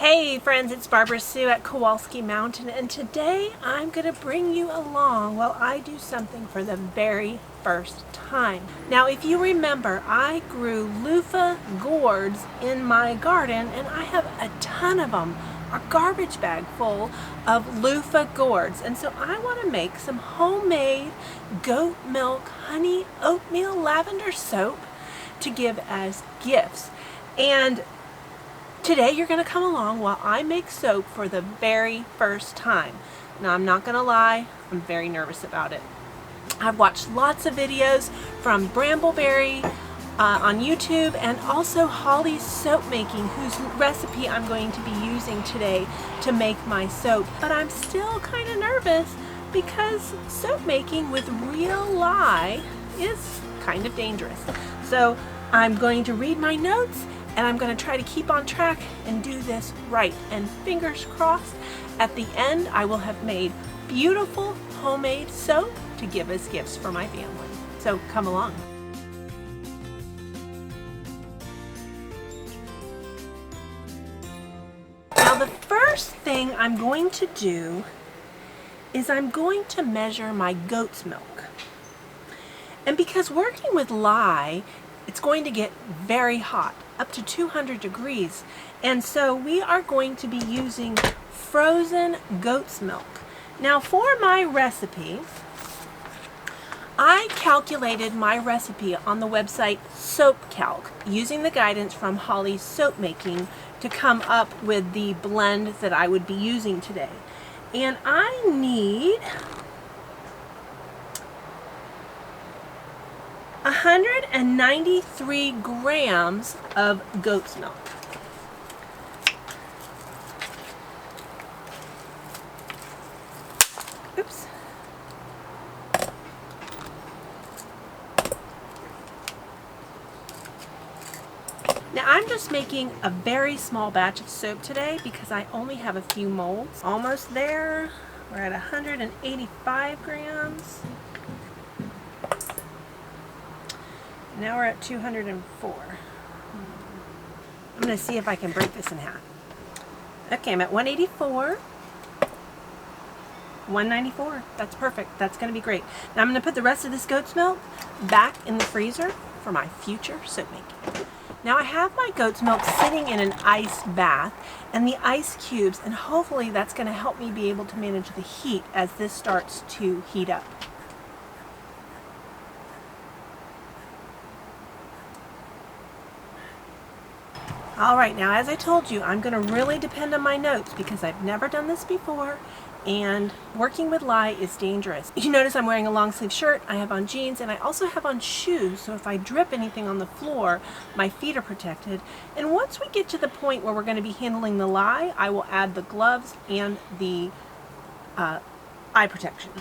Hey friends, it's Barbara Sue at Kowalski Mountain, and today I'm going to bring you along while I do something for the very first time. Now if you remember, I grew luffa gourds in my garden and I have a ton of them, a garbage bag full of luffa gourds, and so I want to make some homemade goat milk, honey, oatmeal, lavender soap to give as gifts. And today you're going to come along while I make soap for the very first time. Now I'm not going to lie, I'm very nervous about it. I've watched lots of videos from Brambleberry on YouTube and also Holly's soap making, whose recipe I'm going to be using today to make my soap. But I'm still kind of nervous because soap making with real lye is kind of dangerous. So I'm going to read my notes and I'm going to try to keep on track and do this right. And fingers crossed, at the end I will have made beautiful homemade soap to give as gifts for my family. So come along. Now the first thing I'm going to do is I'm going to measure my goat's milk. And because working with lye, it's going to get very hot, up to 200 degrees. And so we are going to be using frozen goat's milk. Now for my recipe, I calculated my recipe on the website SoapCalc using the guidance from Holly's soap making to come up with the blend that I would be using today. And I need 193 grams of goat's milk. Oops. Now I'm just making a very small batch of soap today because I only have a few molds. Almost there. We're at 185 grams. Now we're at 204. I'm going to see if I can break this in half. Okay, I'm at 184. 194. That's perfect. That's going to be great. Now I'm going to put the rest of this goat's milk back in the freezer for my future soap making. Now I have my goat's milk sitting in an ice bath and the ice cubes, and hopefully that's going to help me be able to manage the heat as this starts to heat up. Alright, now as I told you, I'm going to really depend on my notes because I've never done this before and working with lye is dangerous. You notice I'm wearing a long sleeve shirt, I have on jeans, and I also have on shoes, so if I drip anything on the floor, my feet are protected. And once we get to the point where we're going to be handling the lye, I will add the gloves and the eye protection.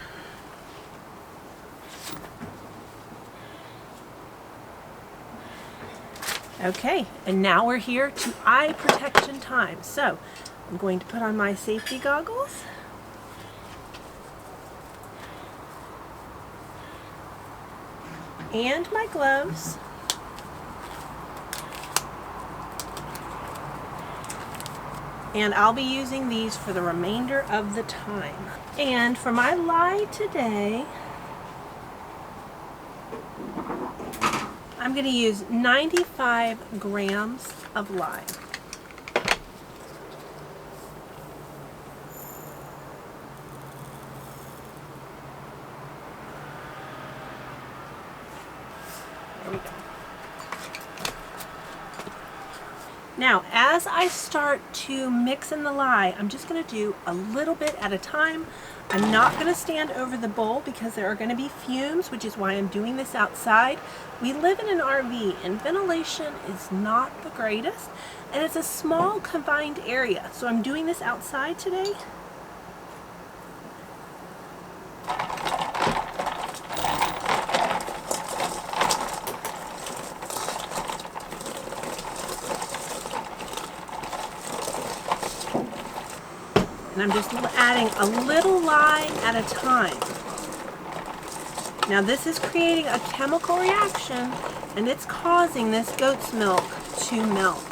Okay, and now we're here to eye protection time. So I'm going to put on my safety goggles. And my gloves. And I'll be using these for the remainder of the time. And for my lye today, I'm going to use 95 grams of lye. There we go. Now, as I start to mix in the lye, I'm just going to do a little bit at a time. I'm not going to stand over the bowl because there are going to be fumes, which is why I'm doing this outside. We live in an RV and ventilation is not the greatest, and it's a small confined area, so I'm doing this outside today. And I'm just adding a little lye at a time. Now this is creating a chemical reaction and it's causing this goat's milk to melt.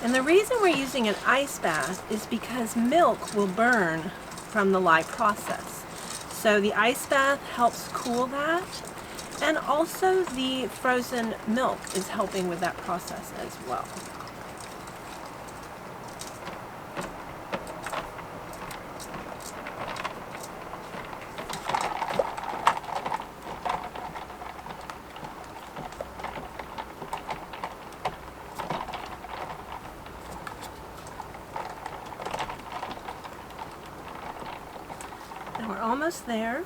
And the reason we're using an ice bath is because milk will burn from the lye process. So the ice bath helps cool that, and also the frozen milk is helping with that process as well. And we're almost there.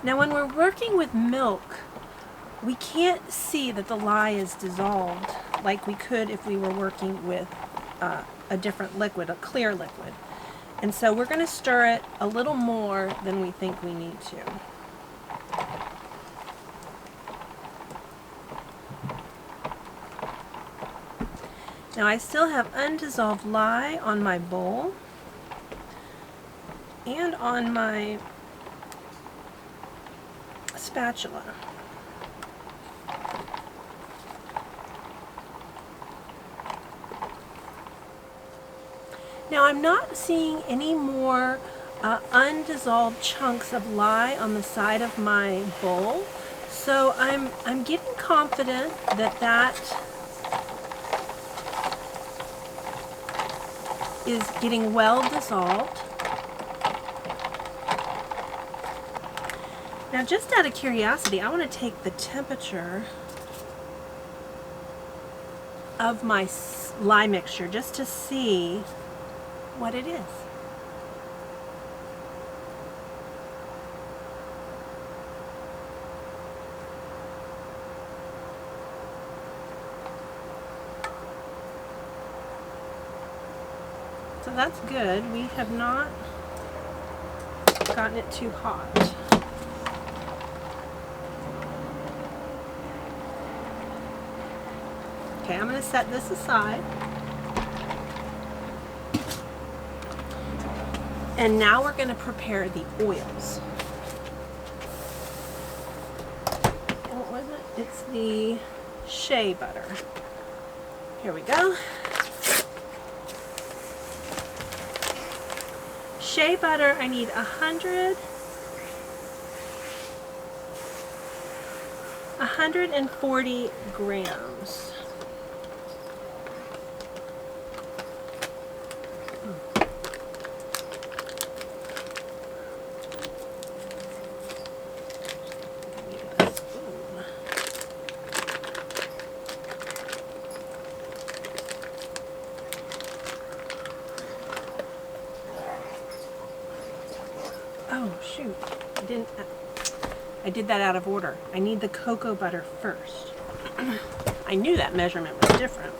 Now when we're working with milk, we can't see that the lye is dissolved like we could if we were working with a different liquid, a clear liquid. And so we're going to stir it a little more than we think we need to. Now I still have undissolved lye on my bowl and on my spatula. Now I'm not seeing any more undissolved chunks of lye on the side of my bowl, so I'm getting confident that that is getting well dissolved. Now, just out of curiosity, I want to take the temperature of my lye mixture just to see what it is. So that's good. We have not gotten it too hot. Okay, I'm going to set this aside. And now we're going to prepare the oils. And what was it? It's the shea butter. Here we go. Shea butter, I need 140 grams. Oh shoot, I did that out of order. I need the cocoa butter first. I knew that measurement was different.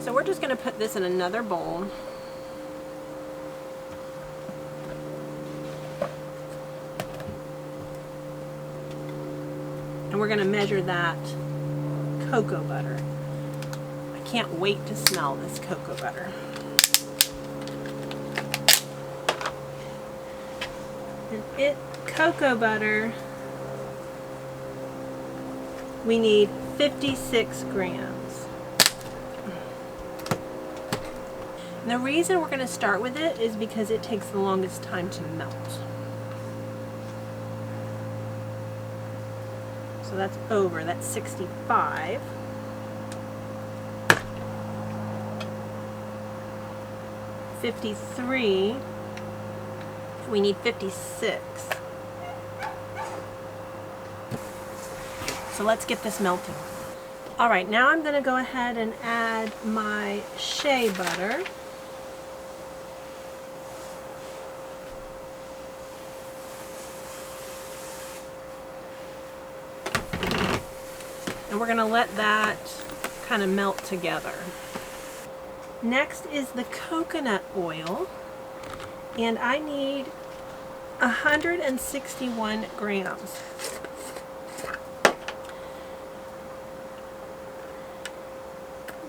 So we're just going to put this in another bowl. And we're going to measure that cocoa butter. I can't wait to smell this cocoa butter. And cocoa butter, we need 56 grams. And the reason we're going to start with it is because it takes the longest time to melt. So that's over, that's 65. $53. We need 56. So let's get this melting. All right, now I'm going to go ahead and add my shea butter. And we're going to let that kind of melt together. Next is the coconut oil. And I need 161 grams.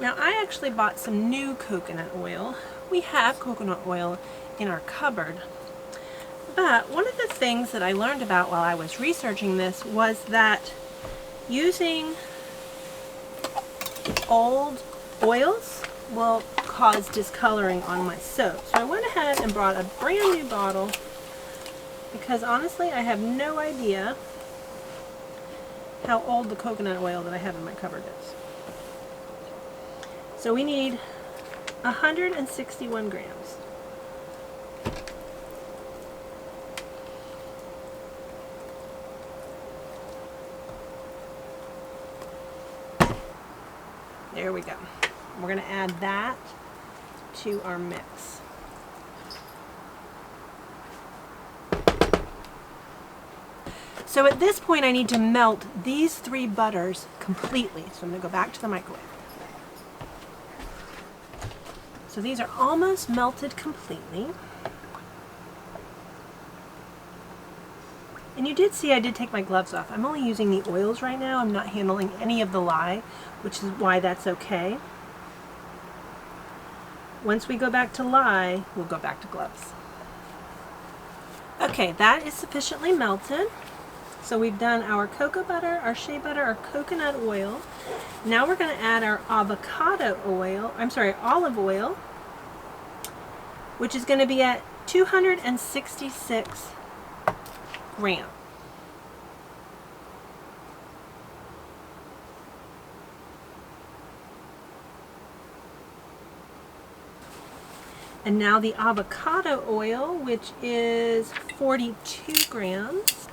Now I actually bought some new coconut oil. We have coconut oil in our cupboard, But one of the things that I learned about while I was researching this was that using old oils will cause discoloring on my soap. So I went ahead and brought a brand new bottle because honestly I have no idea how old the coconut oil that I have in my cupboard is. So we need 161 grams. There we go. We're going to add that to our mix. So at this point I need to melt these 3 butters completely. So I'm going to go back to the microwave. So these are almost melted completely. And you did see I did take my gloves off. I'm only using the oils right now. I'm not handling any of the lye, which is why that's okay. Once we go back to lye, we'll go back to gloves. Okay, that is sufficiently melted. So we've done our cocoa butter, our shea butter, our coconut oil. Now we're going to add our olive oil, which is going to be at 266 grams. And now the avocado oil, which is 42 grams.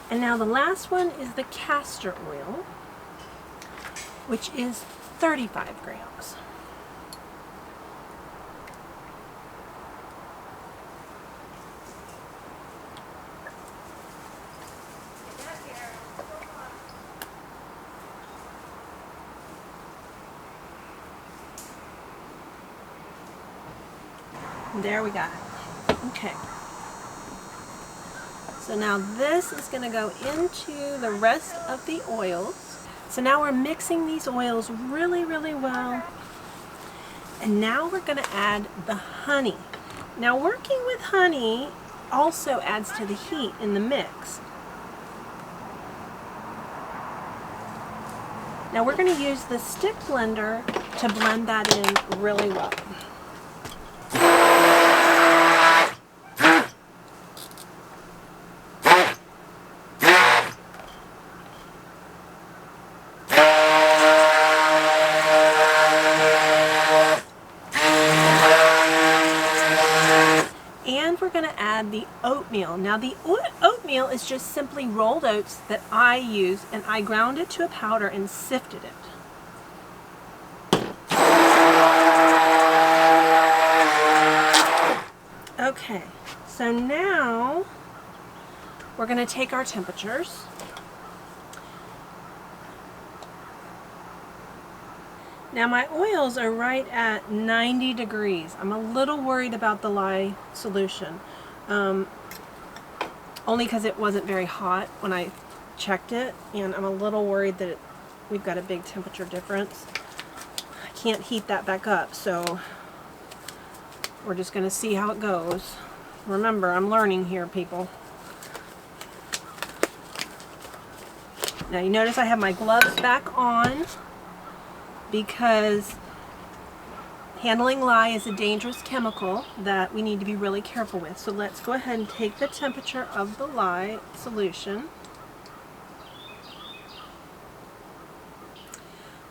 And now the last one is the castor oil, which is 35 grams. There we got it. Okay. So now this is going to go into the rest of the oils. So now we're mixing these oils really, really well. And now we're going to add the honey. Now working with honey also adds to the heat in the mix. Now we're going to use the stick blender to blend that in really well. And we're going to add the oatmeal. Now the oatmeal is just simply rolled oats that I use, and I ground it to a powder and sifted it. Okay, so now we're going to take our temperatures. Now my oils are right at 90 degrees. I'm a little worried about the lye solution, only because it wasn't very hot when I checked it, and I'm a little worried that we've got a big temperature difference. I can't heat that back up, so we're just going to see how it goes. Remember, I'm learning here, people. Now you notice I have my gloves back on, because handling lye is a dangerous chemical that we need to be really careful with. So let's go ahead and take the temperature of the lye solution.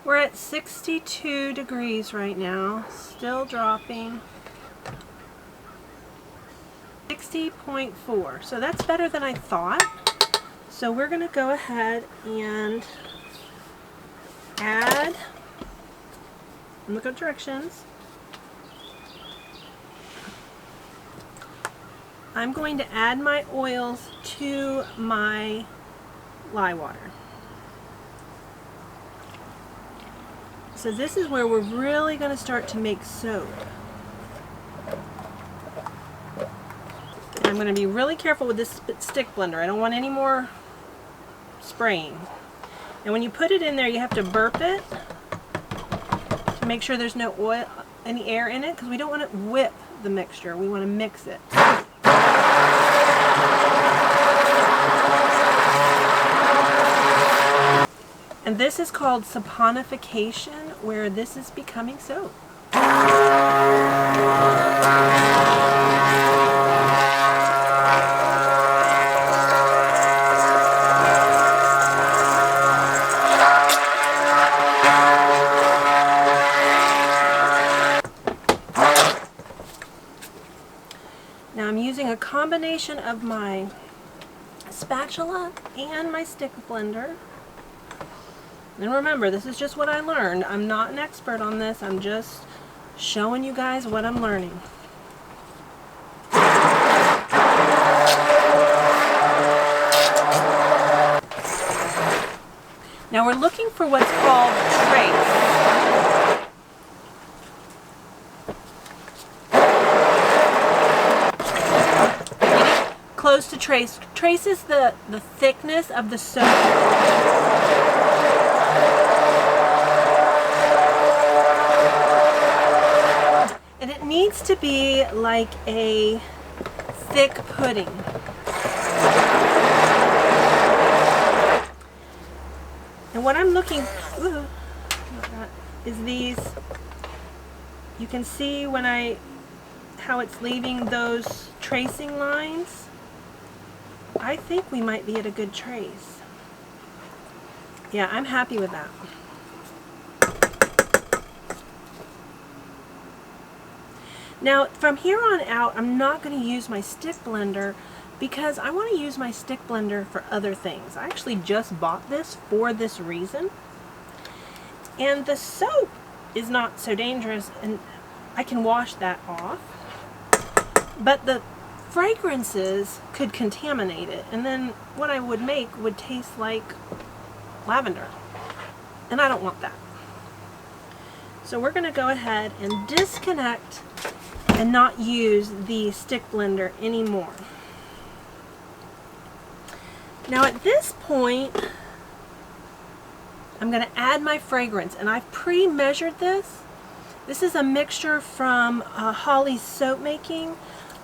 We're at 62 degrees right now, still dropping. 60.4, so that's better than I thought. So we're going to go ahead and add, look at directions. I'm going to add my oils to my lye water. So this is where we're really going to start to make soap. I'm going to be really careful with this stick blender. I don't want any more spraying. And when you put it in there, you have to burp it to make sure there's no oil, any air in it, because we don't want to whip the mixture. We want to mix it. And this is called saponification, where this is becoming soap. Now I'm using a combination of my spatula and my stick blender. And remember, this is just what I learned. I'm not an expert on this. I'm just showing you guys what I'm learning. Now we're looking for what's called trace. Close to trace. Trace is the thickness of the soap. And it needs to be like a thick pudding. And what I'm looking is these. You can see when how it's leaving those tracing lines. I think we might be at a good trace. Yeah, I'm happy with that. Now, from here on out, I'm not going to use my stick blender because I want to use my stick blender for other things. I actually just bought this for this reason. And the soap is not so dangerous, and I can wash that off. But the fragrances could contaminate it, and then what I would make would taste like lavender. And I don't want that. So we're going to go ahead and disconnect and not use the stick blender anymore. Now at this point, I'm going to add my fragrance, and I've pre-measured this. This is a mixture from Holly's soap making.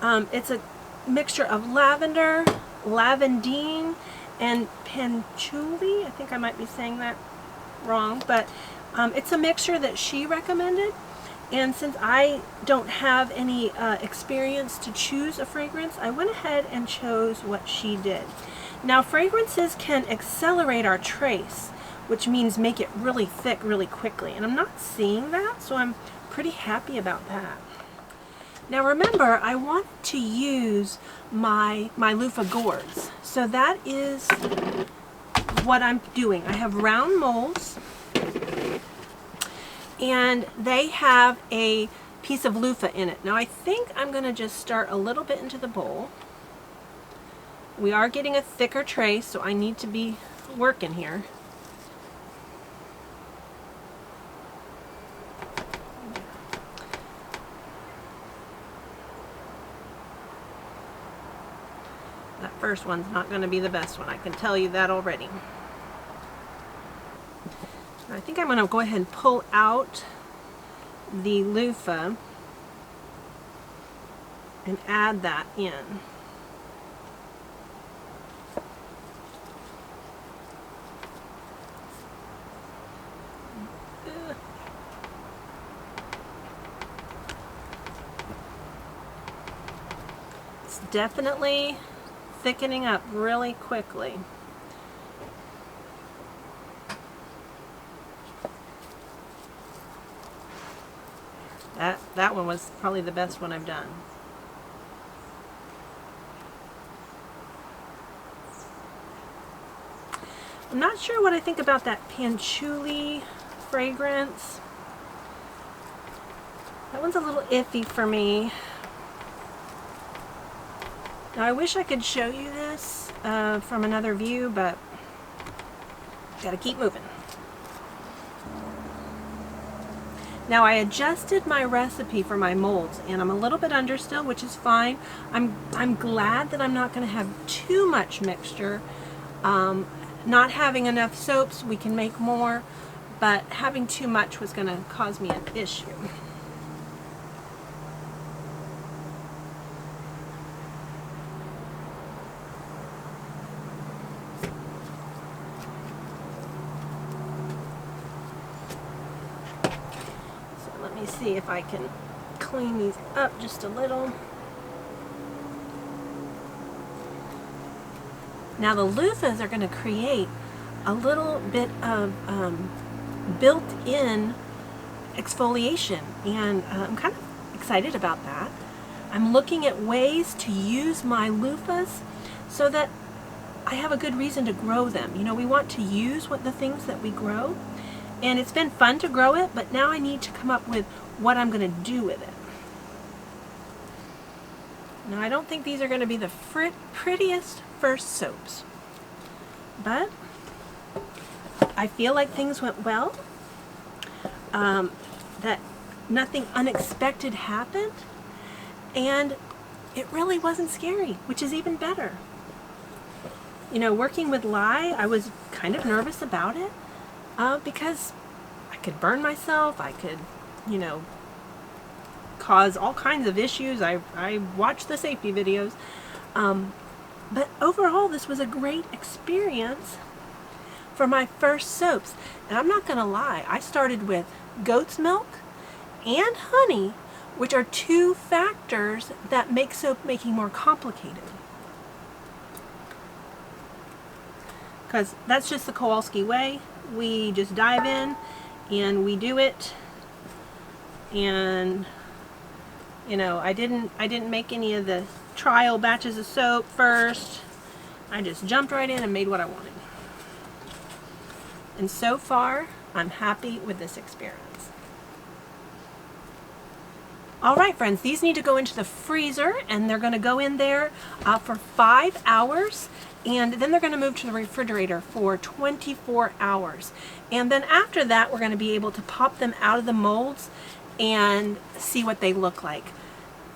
It's a mixture of lavender, lavandine, and patchouli. I think I might be saying that wrong, but it's a mixture that she recommended. And since I don't have any experience to choose a fragrance, I went ahead and chose what she did. Now, fragrances can accelerate our trace, which means make it really thick really quickly. And I'm not seeing that, so I'm pretty happy about that. Now remember, I want to use my loofah gourds. So that is what I'm doing. I have round molds, and they have a piece of loofah in it. Now I think I'm going to just start a little bit into the bowl. We are getting a thicker trace, so I need to be working here. That first one's not going to be the best one, I can tell you that already. I think I'm going to go ahead and pull out the loofah and add that in. It's definitely thickening up really quickly. That one was probably the best one I've done. I'm not sure what I think about that patchouli fragrance. That one's a little iffy for me. Now I wish I could show you this from another view, but gotta keep moving. Now I adjusted my recipe for my molds, and I'm a little bit under still, which is fine. I'm glad that I'm not going to have too much mixture. not having enough soaps, we can make more, but having too much was going to cause me an issue. So let me see if I can clean these up just a little. Now the loofahs are going to create a little bit of built-in exfoliation, and I'm kind of excited about that. I'm looking at ways to use my loofahs so that I have a good reason to grow them. You know, we want to use the things that we grow, and it's been fun to grow it, but now I need to come up with what I'm going to do with it. Now, I don't think these are going to be the prettiest first soaps, but I feel like things went well, that nothing unexpected happened, and it really wasn't scary, which is even better. You know, working with lye, I was kind of nervous about it because I could burn myself, I could, you know, cause all kinds of issues. I watched the safety videos. But overall, this was a great experience for my first soaps. And I'm not going to lie, I started with goat's milk and honey, which are two factors that make soap making more complicated. Because that's just the Kowalski way. We just dive in and we do it. And you know, I didn't make any of the trial batches of soap first. I just jumped right in and made what I wanted. And so far, I'm happy with this experience. All right, friends, these need to go into the freezer, and they're going to go in there for 5 hours, and then they're going to move to the refrigerator for 24 hours. And then after that, we're going to be able to pop them out of the molds and see what they look like.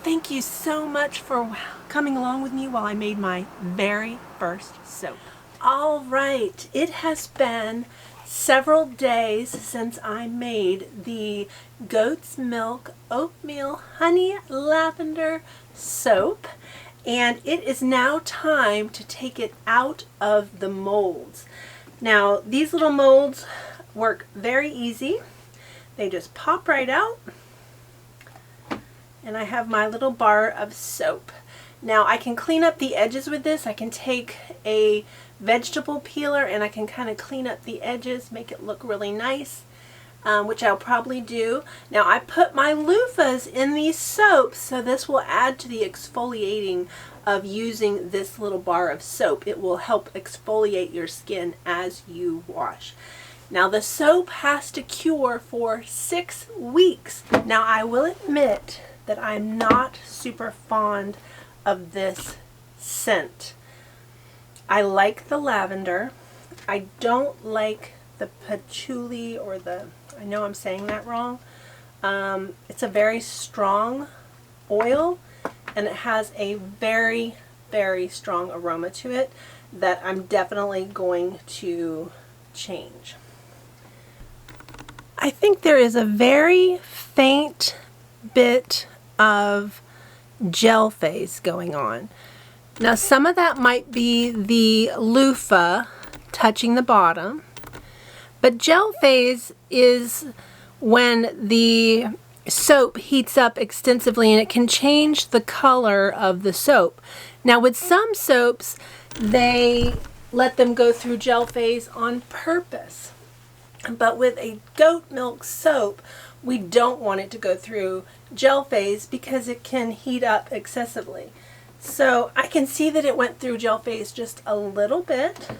Thank you so much for coming along with me while I made my very first soap. All right, it has been several days since I made the goat's milk oatmeal honey lavender soap, and it is now time to take it out of the molds. Now, these little molds work very easy. They just pop right out. And I have my little bar of soap. Now I can clean up the edges with this. I can take a vegetable peeler and I can kind of clean up the edges, make it look really nice, which I'll probably do. Now I put my loofahs in these soaps, so this will add to the exfoliating of using this little bar of soap. It will help exfoliate your skin as you wash. Now the soap has to cure for 6 weeks. Now I will admit that I'm not super fond of this scent. I like the lavender. I don't like the patchouli or the, I know I'm saying that wrong. It's a very strong oil, and it has a very, very strong aroma to it that I'm definitely going to change. I think there is a very faint bit of gel phase going on. Now some of that might be the loofah touching the bottom, but gel phase is when the soap heats up extensively and it can change the color of the soap. Now with some soaps, they let them go through gel phase on purpose, but with a goat milk soap, we don't want it to go through gel phase because it can heat up excessively. So I can see that it went through gel phase just a little bit,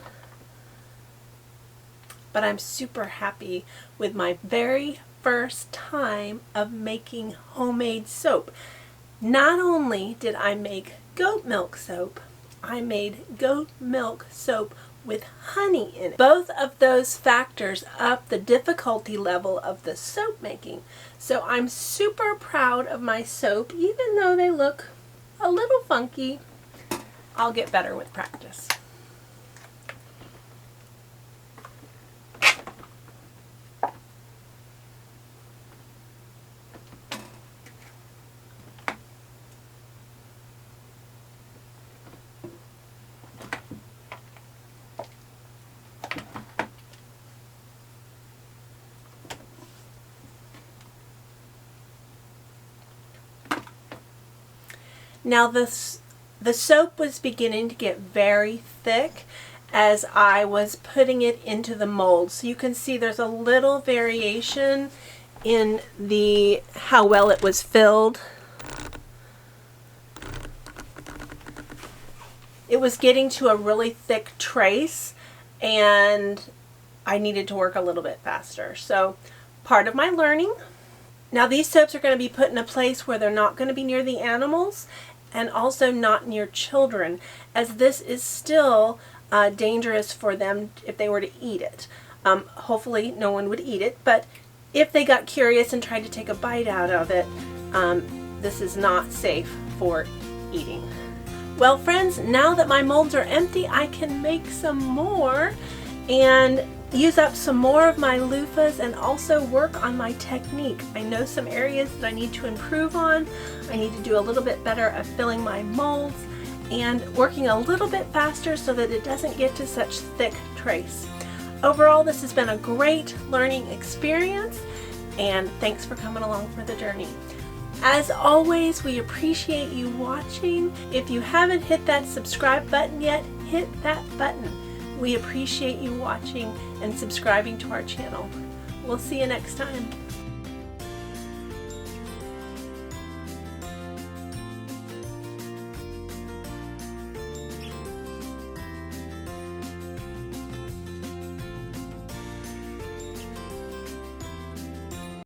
but I'm super happy with my very first time of making homemade soap. Not only did I make goat milk soap, I made goat milk soap with honey in it. Both of those factors up the difficulty level of the soap making. So I'm super proud of my soap, even though they look a little funky. I'll get better with practice. Now the soap was beginning to get very thick as I was putting it into the mold. So you can see there's a little variation in how well it was filled. It was getting to a really thick trace and I needed to work a little bit faster. So part of my learning. Now these soaps are going to be put in a place where they're not going to be near the animals and also not near children, as this is still dangerous for them if they were to eat it. Hopefully no one would eat it, but if they got curious and tried to take a bite out of it, this is not safe for eating. Well friends, now that my molds are empty, I can make some more and use up some more of my loofahs and also work on my technique. I know some areas that I need to improve on. I need to do a little bit better at filling my molds and working a little bit faster so that it doesn't get to such thick trace. Overall, this has been a great learning experience, and thanks for coming along for the journey. As always, we appreciate you watching. If you haven't hit that subscribe button yet, hit that button. We appreciate you watching and subscribing to our channel. We'll see you next time.